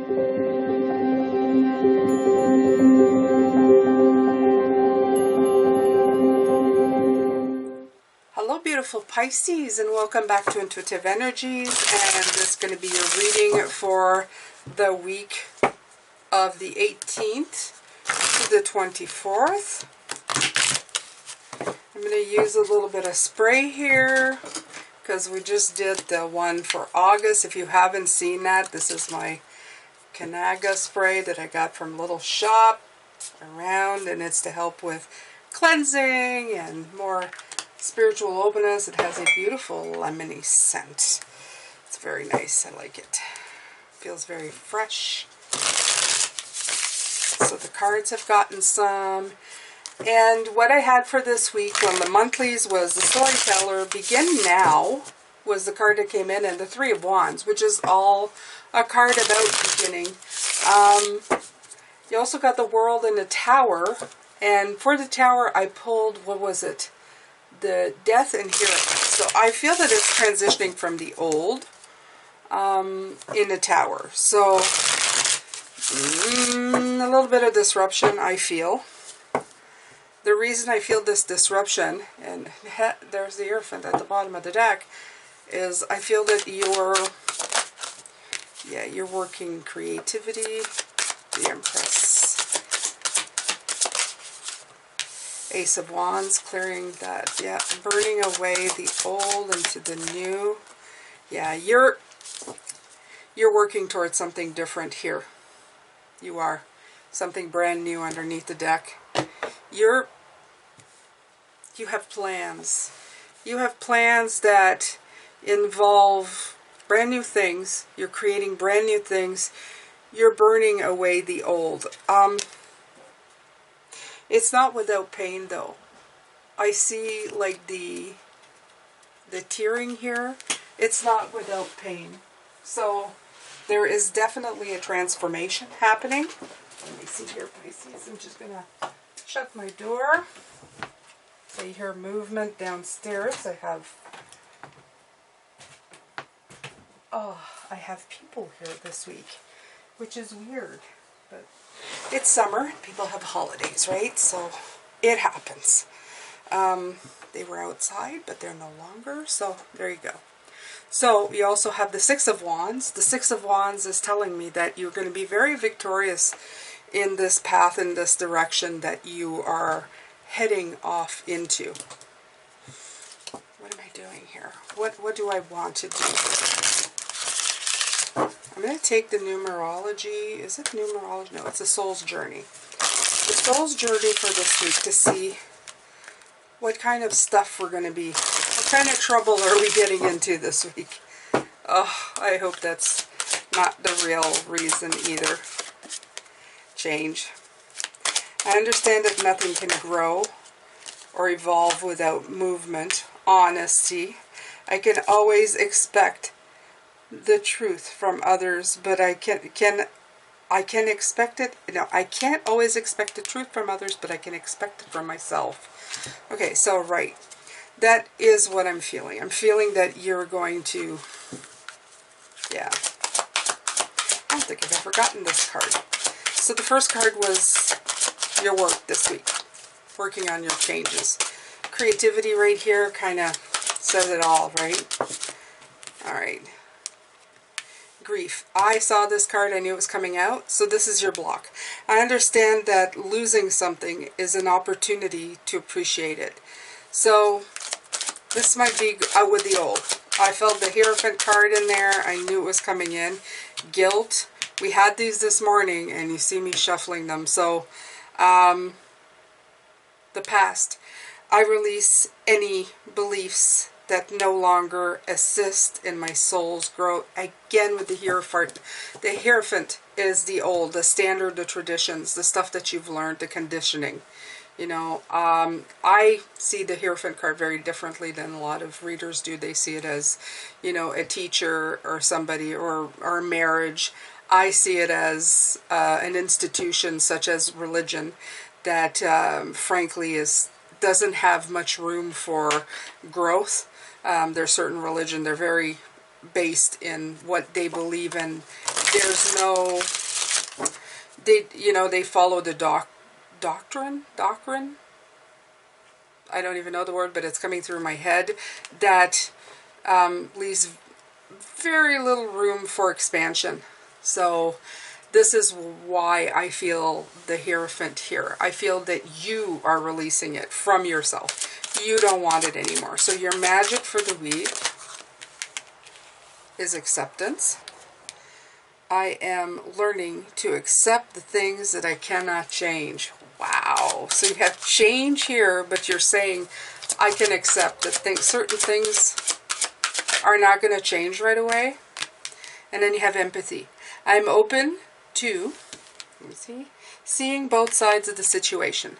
Hello beautiful Pisces, and welcome back to Intuitive Energies, and this is going to be your reading for the week of the 18th to the 24th. I'm going to use a little bit of spray here because we just did the one for August. If you haven't seen that, this is my Kanaga spray that I got from Little Shop around, and it's to help with cleansing and more spiritual openness. It has a beautiful lemony scent. It's very nice. I like it. Feels very fresh. So the cards have gotten some. And what I had for this week on the monthlies was the Storyteller. Begin Now was the card that came in, and the Three of Wands, which is all a card about beginning. You also got the World and the Tower. And for the Tower, I pulled, what was it? The Death and Hierophant. So I feel that it's transitioning from the old in the Tower. So a little bit of disruption, I feel. The reason I feel this disruption, and there's the Hierophant at the bottom of the deck, is I feel that you're working creativity, the Empress. Ace of Wands, clearing that, burning away the old into the new. Yeah, you're working towards something different here. You are. Something brand new underneath the deck. You have plans. You have plans that involve brand new things. You're creating brand new things. You're burning away the old. It's not without pain, though. I see, like, the tearing here. It's not without pain. So there is definitely a transformation happening. Let me see here, Pisces. I'm just going to shut my door. So you hear movement downstairs. I have people here this week, which is weird, but it's summer. People have holidays, right? So it happens. They were outside, but they're no longer. So there you go. So you also have the Six of Wands. The Six of Wands is telling me that you're going to be very victorious in this path, in this direction that you are heading off into. What am I doing here? What do I want to do? I'm going to take the numerology. Is it numerology? No, it's a soul's journey. The soul's journey for this week to see what kind of stuff we're going to be, what kind of trouble are we getting into this week. Oh, I hope that's not the real reason either. Change. I understand that nothing can grow or evolve without movement, honesty. I can always expect the truth from others, but I can expect it. No, I can't always expect the truth from others, but I can expect it from myself. Okay, so right, that is what I'm feeling. I'm feeling that you're going to, I don't think I've ever gotten this card. So the first card was your work this week, working on your changes. Creativity right here kind of says it all, right? All right. Grief. I saw this card. I knew it was coming out. So this is your block. I understand that losing something is an opportunity to appreciate it. So this might be out with the old. I felt the Hierophant card in there. I knew it was coming in. Guilt. We had these this morning, and you see me shuffling them. So the past. I release any beliefs that no longer assist in my soul's growth. Again with the Hierophant. The Hierophant is the old, the standard, the traditions, the stuff that you've learned, the conditioning. You know, I see the Hierophant card very differently than a lot of readers do. They see it as, you know, a teacher or somebody or a marriage. I see it as an institution such as religion that frankly doesn't have much room for growth. There's certain religion, they're very based in what they believe in. There's no they follow the doctrine. I don't even know the word, but it's coming through my head, that leaves very little room for expansion. So this is why I feel the Hierophant here. I feel that you are releasing it from yourself. You don't want it anymore. So your magic for the week is acceptance. I am learning to accept the things that I cannot change. Wow. So you have change here, but you're saying I can accept that certain things are not going to change right away. And then you have empathy. I'm open to, let me see, seeing both sides of the situation.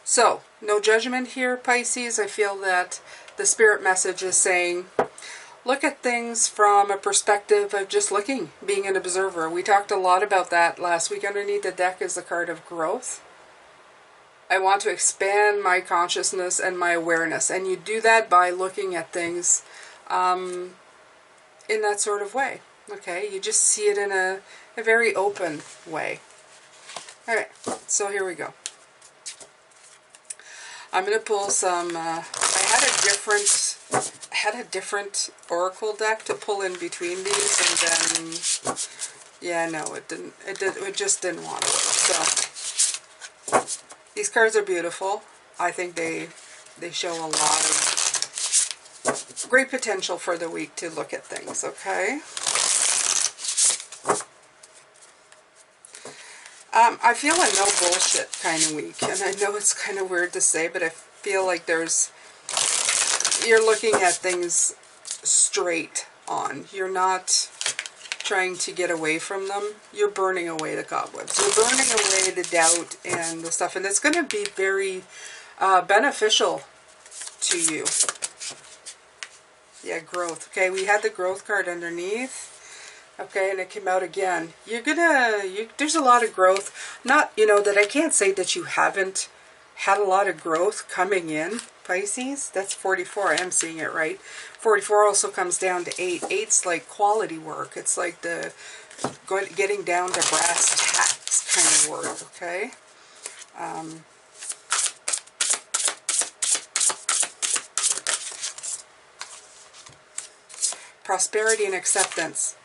So, no judgment here, Pisces. I feel that the spirit message is saying, look at things from a perspective of just looking, being an observer. We talked a lot about that last week. Underneath the deck is the card of growth. I want to expand my consciousness and my awareness. And you do that by looking at things in that sort of way. Okay, you just see it in a very open way. All right, so here we go. I'm going to pull some, I had a different oracle deck to pull in between these, and then, yeah, no, it just didn't want to work. So, these cards are beautiful. I think they show a lot of great potential for the week to look at things, okay? I feel a no bullshit kind of week, and I know it's kind of weird to say, but I feel like you're looking at things straight on. You're not trying to get away from them. You're burning away the cobwebs. You're burning away the doubt and the stuff, and it's going to be very beneficial to you. Yeah, growth. Okay, we had the growth card underneath. Okay, and it came out again. There's a lot of growth. Not, that I can't say that you haven't had a lot of growth coming in, Pisces. That's 44. I am seeing it right. 44 also comes down to 8. 8's like quality work. It's like getting down to brass tacks kind of work, okay? Prosperity and acceptance.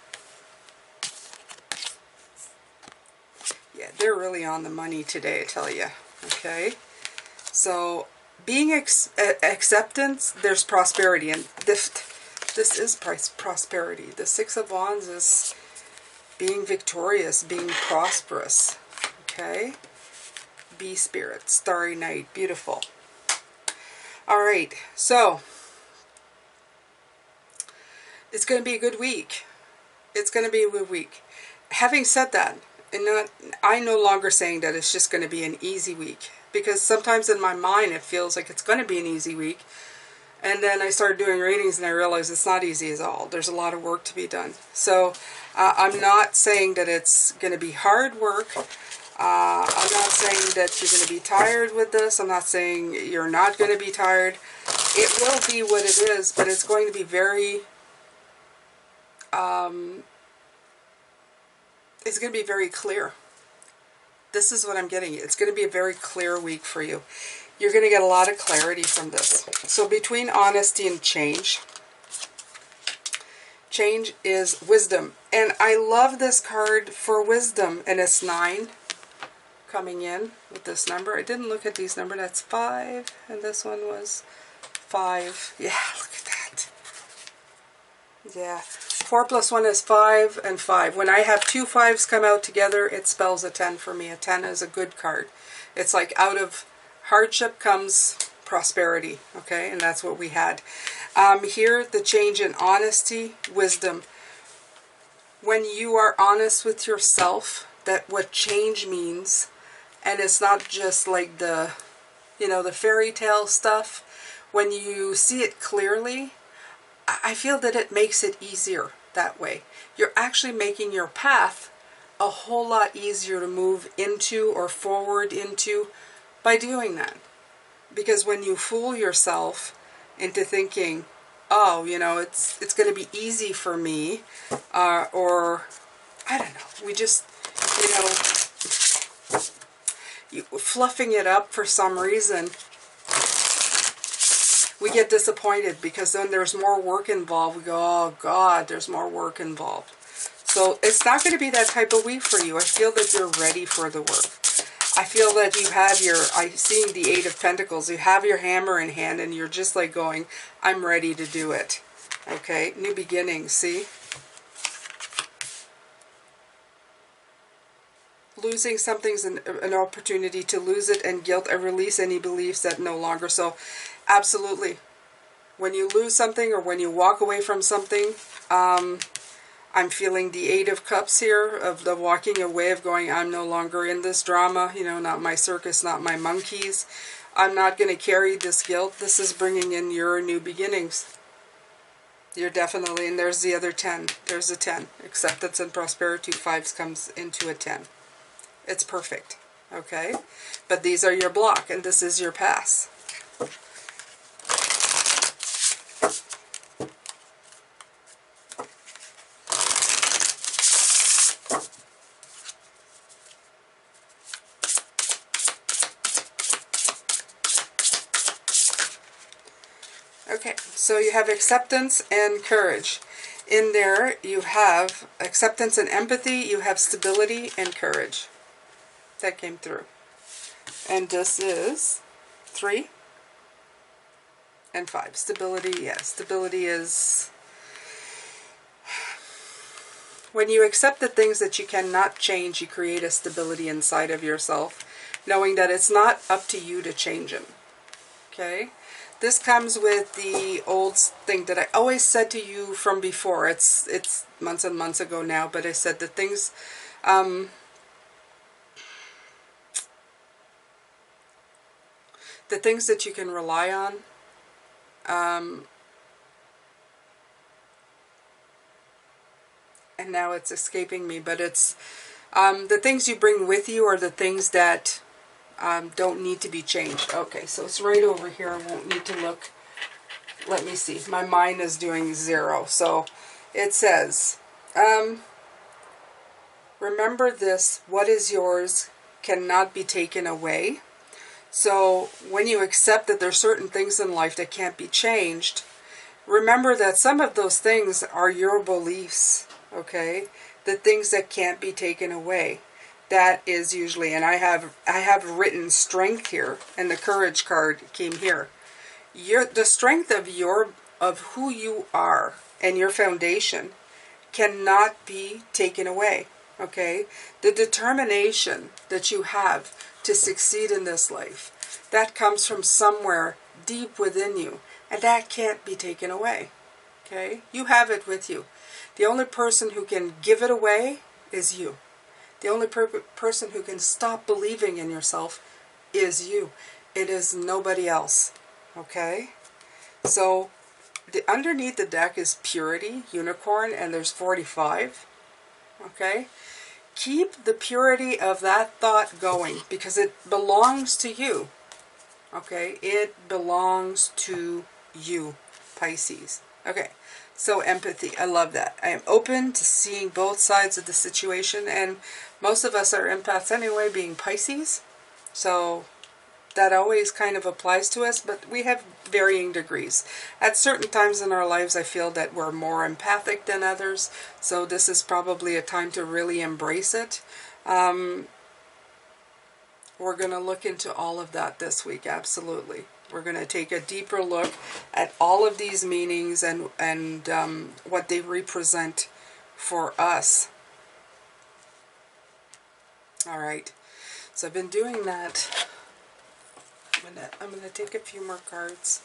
Yeah, they're really on the money today, I tell you. Okay, so being acceptance, there's prosperity, and this is prosperity. The Six of Wands is being victorious, being prosperous. Okay, Bee Spirit, Starry Night, beautiful. All right, so it's going to be a good week. It's going to be a good week. Having said that, I'm no longer saying that it's just going to be an easy week, because sometimes in my mind it feels like it's going to be an easy week, and then I start doing readings and I realize it's not easy at all. There's a lot of work to be done. So I'm not saying that it's going to be hard work. I'm not saying that you're going to be tired with this. I'm not saying you're not going to be tired. It will be what it is, but it's going to be very it's going to be very clear. This is what I'm getting. It's going to be a very clear week for you. You're going to get a lot of clarity from this. So between honesty and change, change is wisdom. And I love this card for wisdom. And it's 9 coming in with this number. I didn't look at these numbers. That's 5. And this one was 5. Yeah, look at that. Yeah. 4 plus 1 is 5, and 5. When I have 2 5s come out together, it spells a 10 for me. A 10 is a good card. It's like out of hardship comes prosperity, okay? And that's what we had. Here, the change in honesty, wisdom. When you are honest with yourself, that what change means, and it's not just like the fairy tale stuff. When you see it clearly, I feel that it makes it easier that way. You're actually making your path a whole lot easier to move into or forward into by doing that. Because when you fool yourself into thinking, oh, it's going to be easy for me, or I don't know, we just, fluffing it up for some reason, we get disappointed because then there's more work involved. We go, oh God, there's more work involved. So it's not going to be that type of week for you. I feel that you're ready for the work. I feel that you have your, I'm seeing the Eight of Pentacles, you have your hammer in hand and you're just like going, I'm ready to do it. Okay, new beginnings, see? Losing something's an opportunity to lose it, and guilt or release any beliefs that no longer. So absolutely, when you lose something or when you walk away from something, I'm feeling the Eight of Cups here, of the walking away, of going, I'm no longer in this drama, you know, not my circus, not my monkeys. I'm not going to carry this guilt. This is bringing in your new beginnings. You're definitely, and there's the other 10. There's a 10. Acceptance and prosperity. 5 comes into a 10. It's perfect, okay? But these are your block, and this is your pass. Okay, so you have acceptance and courage. In there, you have acceptance and empathy. You have stability and courage. That came through. And this is 3 and 5. Stability, yes. Stability is when you accept the things that you cannot change, you create a stability inside of yourself, knowing that it's not up to you to change them. Okay? This comes with the old thing that I always said to you from before. It's months and months ago now, but I said the things... the things that you can rely on, and now it's escaping me, but it's the things you bring with you are the things that don't need to be changed. Okay, so it's right over here. I won't need to look. Let me see. My mind is doing 0. So it says, remember this, what is yours cannot be taken away. So when you accept that there's certain things in life that can't be changed, remember that some of those things are your beliefs, okay? The things that can't be taken away. That is usually, and I have written strength here, and the courage card came here. The strength of who you are and your foundation cannot be taken away, okay? The determination that you have to succeed in this life, that comes from somewhere deep within you, and that can't be taken away, okay? You have it with you. The only person who can give it away is you. The only person who can stop believing in yourself is you. It is nobody else, okay? So underneath the deck is purity, unicorn, and there's 45, okay? Keep the purity of that thought going because it belongs to you, okay? It belongs to you, Pisces. Okay, so empathy. I love that. I am open to seeing both sides of the situation, and most of us are empaths anyway, being Pisces. So that always kind of applies to us, but we have varying degrees. At certain times in our lives, I feel that we're more empathic than others, so this is probably a time to really embrace it. We're going to look into all of that this week, absolutely. We're going to take a deeper look at all of these meanings and what they represent for us. All right, so I've been doing that. I'm gonna take a few more cards.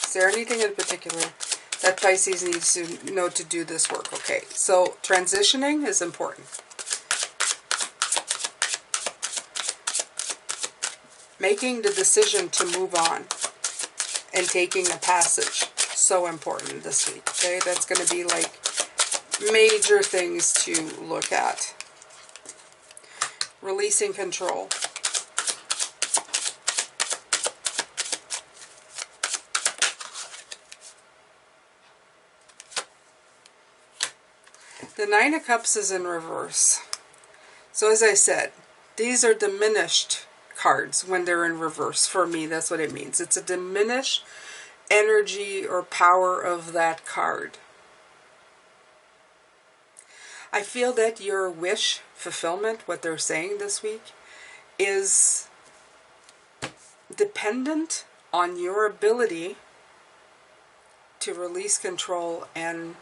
Is there anything in particular that Pisces needs to know to do this work? Okay, so transitioning is important. Making the decision to move on and taking a passage. So important this week, okay? That's going to be like major things to look at. Releasing control. The Nine of Cups is in reverse. So as I said, these are diminished cards when they're in reverse. For me, that's what it means. It's a diminished energy or power of that card. I feel that your wish fulfillment, what they're saying this week, is dependent on your ability to release control and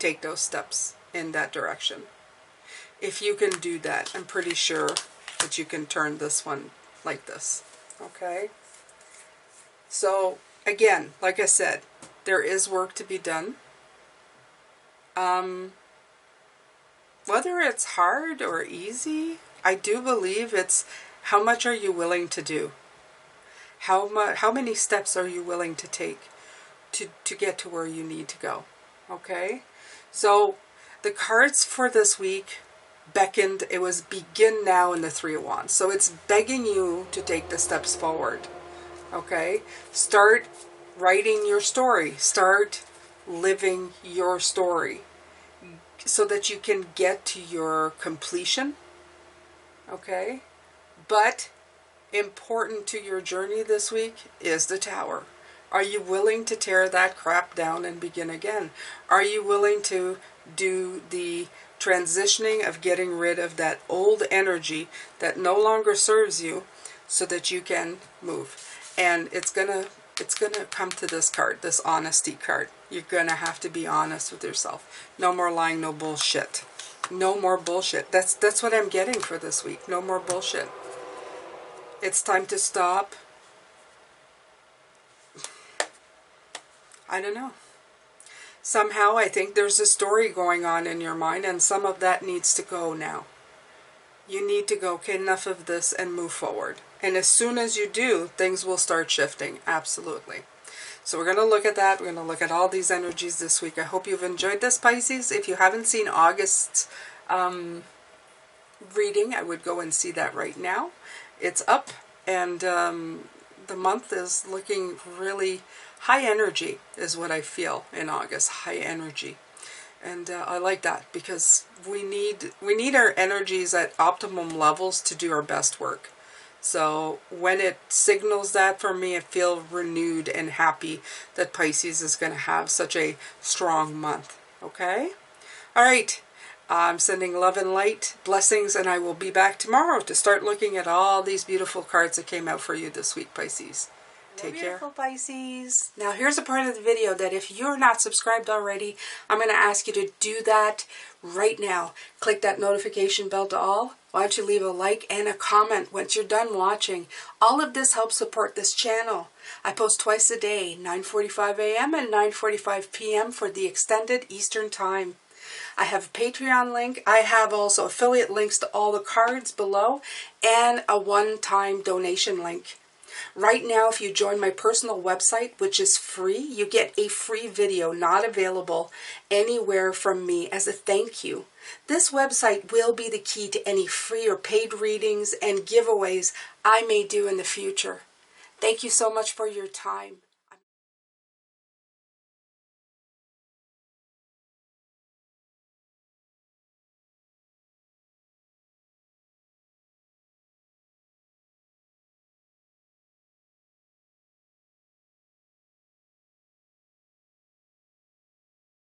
take those steps in that direction. If you can do that, I'm pretty sure that you can turn this one like this. Okay? So, again, like I said, there is work to be done. Whether it's hard or easy, I do believe it's how much are you willing to do? How many steps are you willing to take to get to where you need to go? Okay? So, the cards for this week beckoned, it was begin now in the Three of Wands. So it's begging you to take the steps forward. Okay? Start writing your story. Start living your story so that you can get to your completion. Okay? But important to your journey this week is the Tower. Are you willing to tear that crap down and begin again? Are you willing to do the transitioning of getting rid of that old energy that no longer serves you so that you can move? And it's gonna come to this card, this honesty card. You're gonna have to be honest with yourself. No more lying, no bullshit. No more bullshit. That's what I'm getting for this week. No more bullshit. It's time to stop. I don't know. Somehow I think there's a story going on in your mind, and some of that needs to go now. You need to go, okay, enough of this, and move forward. And as soon as you do, things will start shifting. Absolutely. So we're going to look at that. We're going to look at all these energies this week. I hope you've enjoyed this, Pisces. If you haven't seen August's reading, I would go and see that right now. It's up, and the month is looking really high energy is what I feel in August. High energy. And I like that because we need our energies at optimum levels to do our best work. So when it signals that for me, I feel renewed and happy that Pisces is going to have such a strong month. Okay? All right. I'm sending love and light, blessings, and I will be back tomorrow to start looking at all these beautiful cards that came out for you this week, Pisces. Take care. Beautiful Pisces. Now here's a part of the video that if you're not subscribed already, I'm going to ask you to do that right now. Click that notification bell to all. Why don't you leave a like and a comment once you're done watching. All of this helps support this channel. I post twice a day, 9:45 a.m. and 9:45 p.m. for the extended Eastern time. I have a Patreon link. I have also affiliate links to all the cards below and a one-time donation link. Right now, if you join my personal website, which is free, you get a free video not available anywhere from me as a thank you. This website will be the key to any free or paid readings and giveaways I may do in the future. Thank you so much for your time.